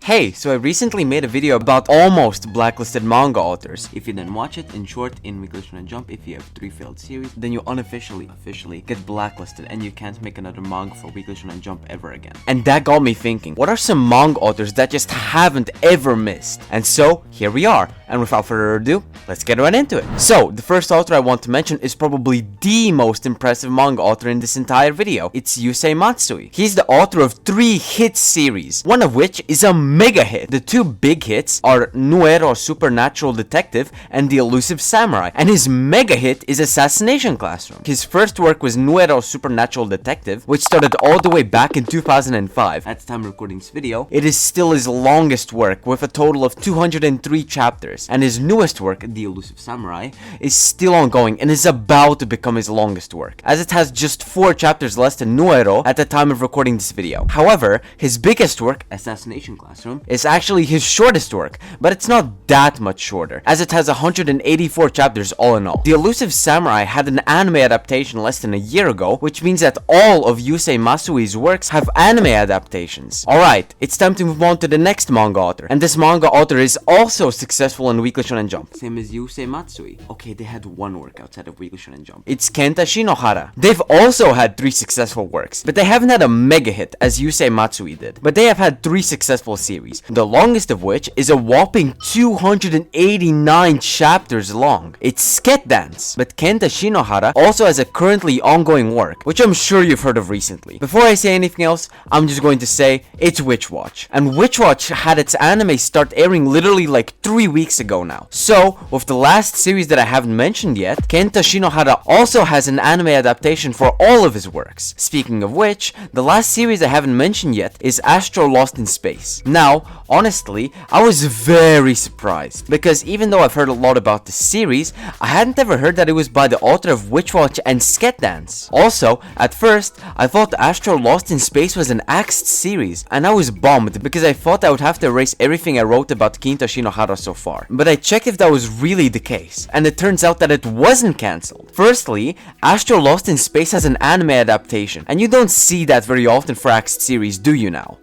Hey, so I recently made a video about almost blacklisted manga authors. If you didn't watch it, in short, in Weekly Shonen Jump, if you have 3 failed series, then you officially get blacklisted and you can't make another manga for Weekly Shonen Jump ever again. And that got me thinking, what are some manga authors that just haven't ever missed? And so, here we are. And without further ado, let's get right into it. So, the first author I want to mention is probably the most impressive manga author in this entire video. It's Usain Matsui. He's the author of 3 hit series, one of which is a mega hit. The 2 big hits are Nuero Supernatural Detective and The Elusive Samurai, and his mega hit is Assassination Classroom. His first work was Nuero Supernatural Detective, which started all the way back in 2005. At the time of recording this video, it is still his longest work with a total of 203 chapters, and his newest work, The Elusive Samurai, is still ongoing and is about to become his longest work, as it has just 4 chapters less than Nuero at the time of recording this video. However, his biggest work, Assassination Classroom, is actually his shortest work, but it's not that much shorter, as it has 184 chapters all in all. The Elusive Samurai had an anime adaptation less than a year ago, which means that all of Yusei Masui's works have anime adaptations. Alright, it's time to move on to the next manga author, and this manga author is also successful in Weekly Shonen Jump. Same as Yusei Matsui. Okay, they had one work outside of Weekly Shonen Jump. It's Kenta Shinohara. They've also had 3 successful works, but they haven't had a mega hit as Yusei Matsui did. But they have had 3 successful series, the longest of which is a whopping 289 chapters long. It's Sket Dance, but Kenta Shinohara also has a currently ongoing work, which I'm sure you've heard of recently. Before I say anything else, I'm just going to say it's Witch Watch, and Witch Watch had its anime start airing literally like 3 weeks ago now. So, with the last series that I haven't mentioned yet, Kenta Shinohara also has an anime adaptation for all of his works. Speaking of which, the last series I haven't mentioned yet is Astro Lost in Space. Now, honestly, I was very surprised, because even though I've heard a lot about the series, I hadn't ever heard that it was by the author of Witch Watch and Sket Dance. Also, at first, I thought Astro Lost in Space was an axed series, and I was bummed because I thought I would have to erase everything I wrote about Kenta Shinohara so far. But I checked if that was really the case, and it turns out that it wasn't cancelled. Firstly, Astro Lost in Space has an anime adaptation, and you don't see that very often for axed series, do you now?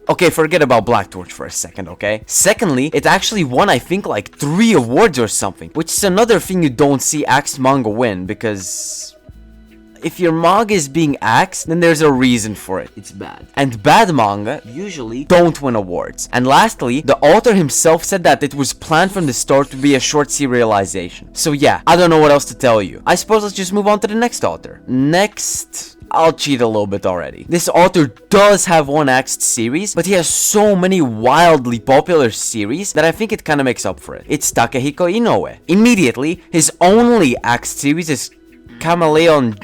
Okay, forget about Black Torch for a second, okay? Secondly, it actually won, I think, like 3 awards or something, which is another thing you don't see axed manga win, because if your manga is being axed, then there's a reason for it. It's bad. And bad manga usually don't win awards. And lastly, the author himself said that it was planned from the start to be a short serialization. So yeah, I don't know what else to tell you. I suppose let's just move on to the next author. Next, I'll cheat a little bit already. This author does have one axed series, but he has so many wildly popular series that I think it kind of makes up for it. It's Takahiko Ino. Immediately, his only axed series is Chameleon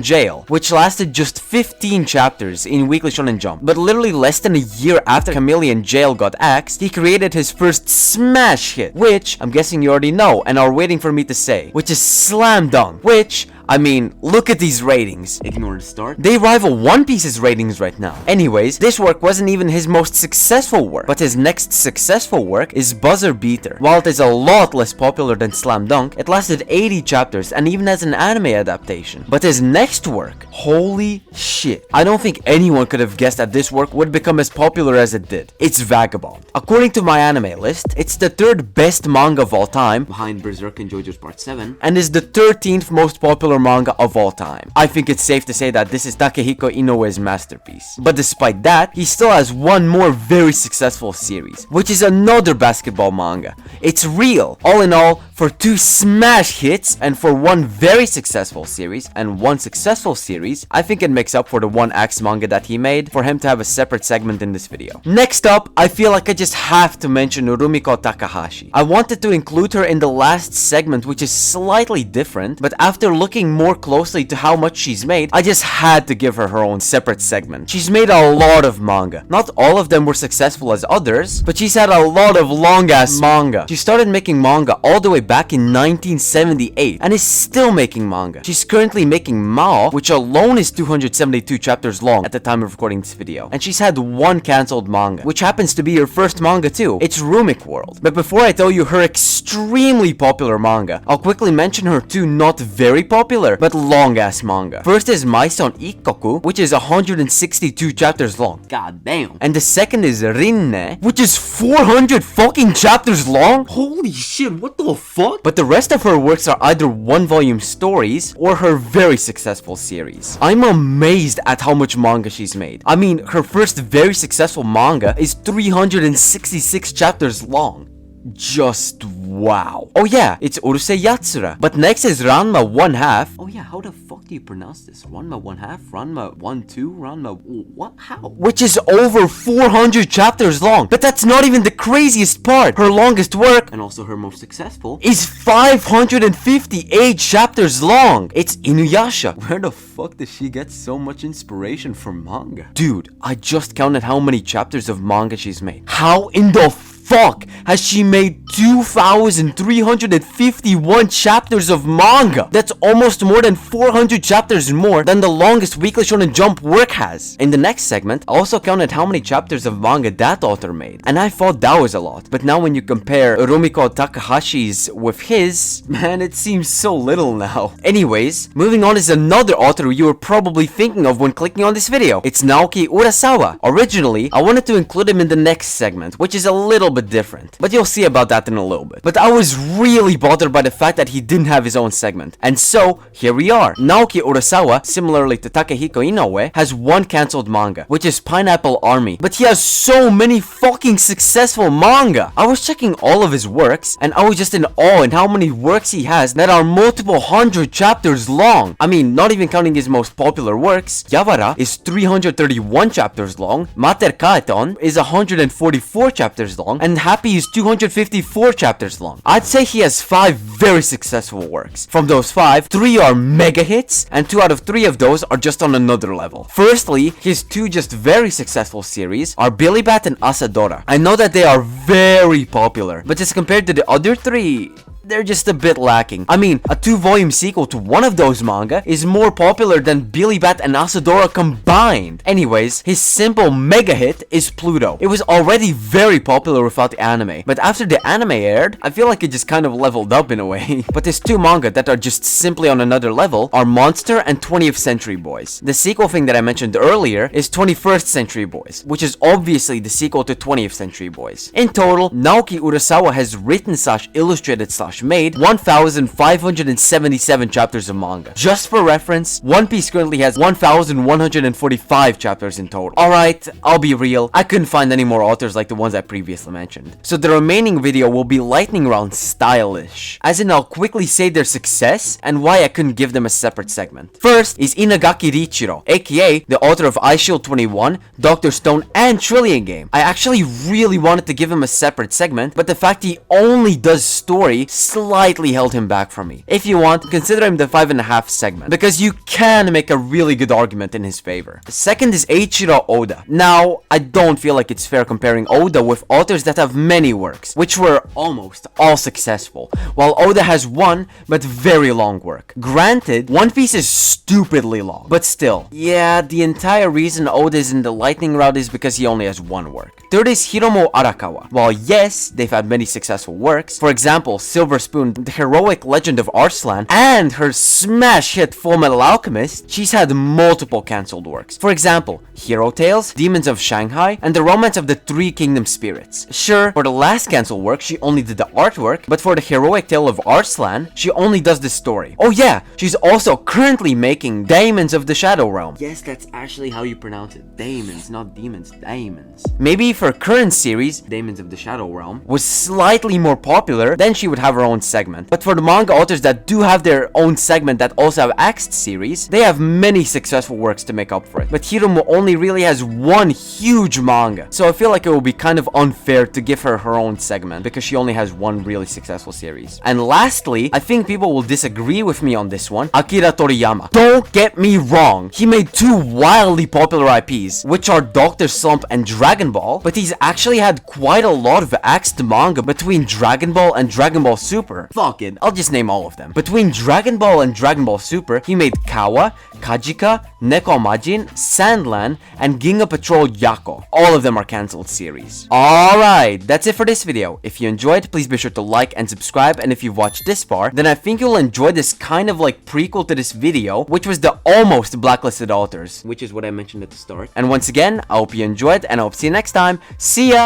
Jail, which lasted just 15 chapters in Weekly Shonen Jump. But literally less than a year after Chameleon Jail got axed, he created his first smash hit, which I'm guessing you already know and are waiting for me to say, which is Slam Dunk, which, I mean, look at these ratings. Ignore the start. They rival One Piece's ratings right now. Anyways, this work wasn't even his most successful work, but his next successful work is Buzzer Beater. While it is a lot less popular than Slam Dunk, it lasted 80 chapters and even has an anime adaptation. But his next work, holy shit, I don't think anyone could have guessed that this work would become as popular as it did. It's Vagabond. According to my anime list, it's the 3rd best manga of all time, behind Berserk and JoJo's Part 7, and is the 13th most popular manga of all time. I think it's safe to say that this is Takahiko Ino's masterpiece. But despite that, he still has one more very successful series, which is another basketball manga. It's Real. All in all, for 2 smash hits and for 1 very successful series and 1 successful series, I think it makes up for the 1 axe manga that he made for him to have a separate segment in this video. Next up, I feel like I just have to mention Nurumiki Takahashi. I wanted to include her in the last segment, which is slightly different, but after looking more closely to how much she's made, I just had to give her her own separate segment. She's made a lot of manga. Not all of them were successful as others, but she's had a lot of long ass manga. She started making manga all the way back in 1978 and is still making manga. She's currently making Mao, which alone is 272 chapters long at the time of recording this video. And she's had one cancelled manga, which happens to be her first manga too. It's Nurumiki World. But before I tell you her extremely popular manga, I'll quickly mention her two not very popular, but long-ass manga. First is Maison Ikkoku, which is 162 chapters long. God damn. And the second is Rinne, which is 400 fucking chapters long? Holy shit, what the fuck? But the rest of her works are either one-volume stories or her very successful series. I'm amazed at how much manga she's made. I mean, her first very successful manga is 366 chapters long. Just wow. Oh yeah, it's Urusei Yatsura. But next is Ranma 1/2. Oh yeah, how the fuck do you pronounce this? Ranma 1/2? Ranma 1/2? Ranma what? How? Which is over 400 chapters long. But that's not even the craziest part. Her longest work, and also her most successful, is 558 chapters long. It's Inuyasha. Where the fuck does she get so much inspiration from manga? Dude, I just counted how many chapters of manga she's made. How in the fuck has she made 2,351 chapters of manga? That's almost more than 400 chapters more than the longest Weekly Shonen Jump work has. In the next segment, I also counted how many chapters of manga that author made, and I thought that was a lot. But now when you compare Nurumiki Takahashi's with his, man, it seems so little now. Anyways, moving on is another author you were probably thinking of when clicking on this video. It's Naoki Urasawa. Originally, I wanted to include him in the next segment, which is a little bit different, but you'll see about that in a little bit. But I was really bothered by the fact that he didn't have his own segment, and so here we are. Naoki Urasawa, similarly to Takahiko Ino, has one cancelled manga, which is Pineapple Army, but he has so many fucking successful manga. I was checking all of his works, and I was just in awe in how many works he has that are multiple hundred chapters long. I mean, not even counting his most popular works. Yawara is 331 chapters long, Mater Kaeton is 144 chapters long, and Happy is 254 chapters long. I'd say he has 5 very successful works. From those 5, 3 are mega hits, and 2 out of 3 of those are just on another level. Firstly, his 2 just very successful series are Billy Bat and Asadora. I know that they are very popular, but as compared to the other 3, they're just a bit lacking. I mean, a 2-volume sequel to one of those manga is more popular than Billy Bat and Asadora combined. Anyways, his simple mega hit is Pluto. It was already very popular without the anime, but after the anime aired, I feel like it just kind of leveled up in a way. But his 2 manga that are just simply on another level are Monster and 20th Century Boys. The sequel thing that I mentioned earlier is 21st Century Boys, which is obviously the sequel to 20th Century Boys. In total, Naoki Urasawa has written / illustrated / made 1,577 chapters of manga. Just for reference, One Piece currently has 1,145 chapters in total. Alright, I'll be real, I couldn't find any more authors like the ones I previously mentioned. So the remaining video will be lightning round stylish, as in I'll quickly say their success and why I couldn't give them a separate segment. First is Inagaki Riichiro, aka the author of Eyeshield 21, Dr. Stone, and Trillion Game. I actually really wanted to give him a separate segment, but the fact he only does story slightly held him back from me. If you want, consider him the 5.5 segment, because you can make a really good argument in his favor. Second is Eiichiro Oda. Now, I don't feel like it's fair comparing Oda with authors that have many works, which were almost all successful, while Oda has one, but very long work. Granted, One Piece is stupidly long, but still, yeah, the entire reason Oda is in the lightning round is because he only has one work. Third is Hiromo Arakawa. While yes, they've had many successful works, for example, Silver Spoon, The Heroic Legend of Arslan, and her smash hit Full Metal Alchemist, she's had multiple cancelled works. For example, Hero Tales, Demons of Shanghai, and The Romance of the Three Kingdom Spirits. Sure, for the last cancelled work, she only did the artwork, but for The Heroic Tale of Arslan, she only does the story. Oh yeah, she's also currently making Daemons of the Shadow Realm. Yes, that's actually how you pronounce it. Daemons, not demons, daemons. Maybe if her current series, Daemons of the Shadow Realm, was slightly more popular, then she would have her own segment. But for the manga authors that do have their own segment that also have axed series, they have many successful works to make up for it. But Hiromo only really has one huge manga, so I feel like it will be kind of unfair to give her her own segment because she only has one really successful series. And lastly, I think people will disagree with me on this one, Akira Toriyama. Don't get me wrong, he made 2 wildly popular IPs, which are Dr. Slump and Dragon Ball, but he's actually had quite a lot of axed manga between Dragon Ball and Dragon Ball Super. Fuck it, I'll just name all of them. Between Dragon Ball and Dragon Ball Super, he made Kawa, Kajika, Neko Majin, Sandland, and Ginga Patrol Yako. All of them are cancelled series. Alright, that's it for this video. If you enjoyed, please be sure to like and subscribe, and if you've watched this far, then I think you'll enjoy this kind of like prequel to this video, which was the almost blacklisted authors, which is what I mentioned at the start. And once again, I hope you enjoyed, and I hope to see you next time. See ya!